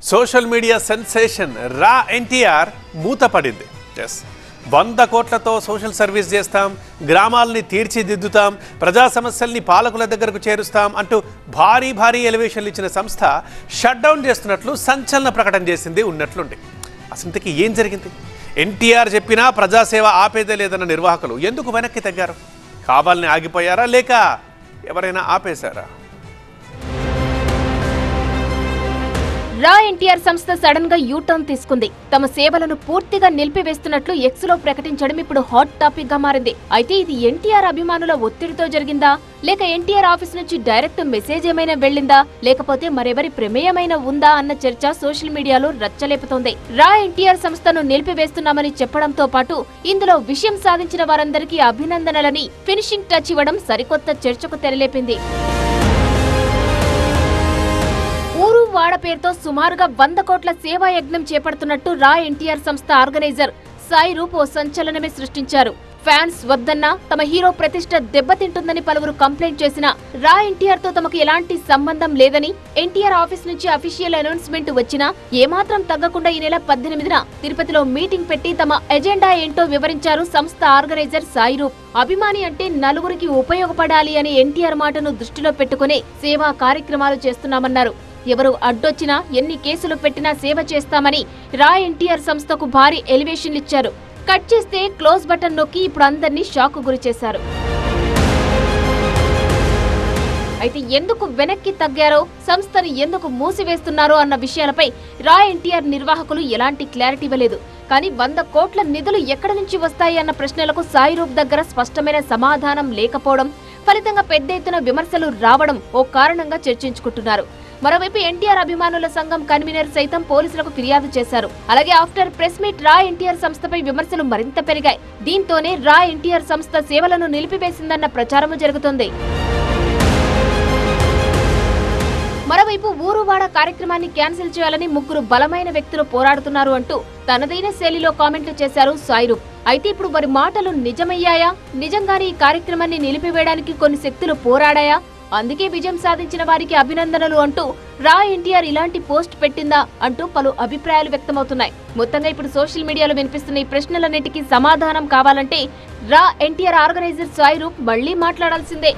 Social media sensation రా ఎన్టీఆర్ మూతపడింది. 100 కోట్లతో social service చేస్తాం, గ్రామాలని తీర్చిదిద్దుతాం, ప్రజా సమస్యల్ని పాలకుల దగ్గరకు చేరుస్తాం అంటూ భారీ ఎలివేషన్లు ఇచ్చిన సంస్థ షట్ డౌన్ చేస్తున్నట్లు సంచలన ప్రకటన చేసింది ఉన్నట్లుండి. అసలుకి ఏం జరిగింది? ఎన్టీఆర్ చెప్పినా ప్రజాసేవ ఆపేదే లేదన్న నిర్వాహకులు ఎందుకు వెనక్కి తగ్గారు? కావాలని ఆగిపోయారా లేక ఎవరైనా ఆపేశారా? రా ఎన్టీఆర్ సంస్థ సడన్ గా యూటర్న్ తీసుకుంది. తమ సేవలను పూర్తిగా నిలిపివేస్తున్నట్లు ఎక్స్ లో ప్రకటించడం ఇప్పుడు హాట్ టాపిక్ గా మారింది. అయితే ఇది ఎన్టీఆర్ అభిమానుల ఒత్తిడితో జరిగిందా, లేక ఎన్టీఆర్ ఆఫీస్ నుంచి డైరెక్ట్ మెసేజ్ ఏమైనా వెళ్లిందా, లేకపోతే మరెవరి ప్రమేయమైనా ఉందా అన్న చర్చ సోషల్ మీడియాలో రచ్చలేపుతోంది. రా ఎన్టీఆర్ సంస్థను నిలిపివేస్తున్నామని చెప్పడంతో పాటు ఇందులో విషయం సాధించిన వారందరికీ అభినందనలని ఫినిషింగ్ టచ్ ఇవ్వడం సరికొత్త చర్చకు తెరలేపింది. ఊరు వాడ పేరుతో సుమారుగా 100 కోట్ల సేవా యజ్ఞం చేపడుతున్నట్టు రా ఎన్టీఆర్ సంస్థ ఆర్గనైజర్ సాయి రూప్ ఓ సంచలనమే సృష్టించారు. ఫ్యాన్స్ వద్దన్నా తమ హీరో ప్రతిష్ట దెబ్బతింటుందని పలువురు కంప్లైంట్ చేసిన రా ఎన్టీఆర్ తో తమకు ఎలాంటి సంబంధం లేదని, ఎన్టీఆర్ ఆఫీస్ నుంచి అఫీషియల్ అనౌన్స్మెంట్ వచ్చినా ఏమాత్రం తగ్గకుండా ఈ నెల 18న తిరుపతిలో మీటింగ్ పెట్టి తమ ఎజెండా ఏంటో వివరించారు సంస్థ ఆర్గనైజర్ సాయి రూప్. అభిమాని అంటే నలుగురికి ఉపయోగపడాలి అని ఎన్టీఆర్ మాటను దృష్టిలో పెట్టుకుని సేవా కార్యక్రమాలు చేస్తున్నామన్నారు. ఎవరు అడ్డొచ్చినా, ఎన్ని కేసులు పెట్టినా సేవ చేస్తామని రా ఎన్టీఆర్ సంస్థకు భారీ ఎలివేషన్లు ఇచ్చారు. కట్ చేస్తే క్లోజ్ బటన్ నొక్కి ఇప్పుడు అందరినీ షాక్ గురి చేశారు. అయితే ఎందుకు వెనక్కి తగ్గారో, సంస్థను ఎందుకు మూసివేస్తున్నారో అన్న విషయాలపై రా ఎన్టీఆర్ నిర్వాహకులు ఎలాంటి క్లారిటీ ఇవ్వలేదు. కానీ 100 కోట్ల నిధులు ఎక్కడి నుంచి వస్తాయి అన్న ప్రశ్నలకు సాయి రూప్ దగ్గర స్పష్టమైన సమాధానం లేకపోవడం, ఫలితంగా పెద్ద ఎత్తున విమర్శలు రావడం ఓ కారణంగా చర్చించుకుంటున్నారు. మరోవైపు ఎన్టీఆర్ అభిమానుల సంఘం కన్వీనర్ సైతం పోలీసులకు ఫిర్యాదు చేశారు. అలాగే ఆఫ్టర్ ప్రెస్ మీట్ రా ఎన్టీఆర్ సంస్థపై విమర్శలు మరింత పెరిగాయి. దీంతోనే రా ఎన్టీఆర్ సంస్థ సేవలను నిలిపివేసిందన్న ప్రచారము జరుగుతోంది. మరోవైపు ఊరువాడ కార్యక్రమాన్ని క్యాన్సిల్ చేయాలని 3 బలమైన వ్యక్తులు పోరాడుతున్నారు అంటూ తనదైన శైలిలో కామెంట్లు చేశారు సాయి రూప్. అయితే ఇప్పుడు వారి మాటలు నిజమయ్యాయా? నిజంగానే ఈ కార్యక్రమాన్ని నిలిపివేయడానికి కొన్ని శక్తులు పోరాడాయా? అందుకే విజయం సాధించిన వారికి అభినందనలు అంటూ రా ఎన్టీఆర్ ఇలాంటి పోస్ట్ పెట్టిందా అంటూ పలు అభిప్రాయాలు వ్యక్తమవుతున్నాయి. మొత్తంగా ఇప్పుడు సోషల్ మీడియాలో వినిపిస్తున్న ఈ ప్రశ్నలన్నిటికీ సమాధానం కావాలంటే రా ఎన్టీఆర్ ఆర్గనైజర్ సాయి రూప్ మళ్లీ మాట్లాడాల్సిందే.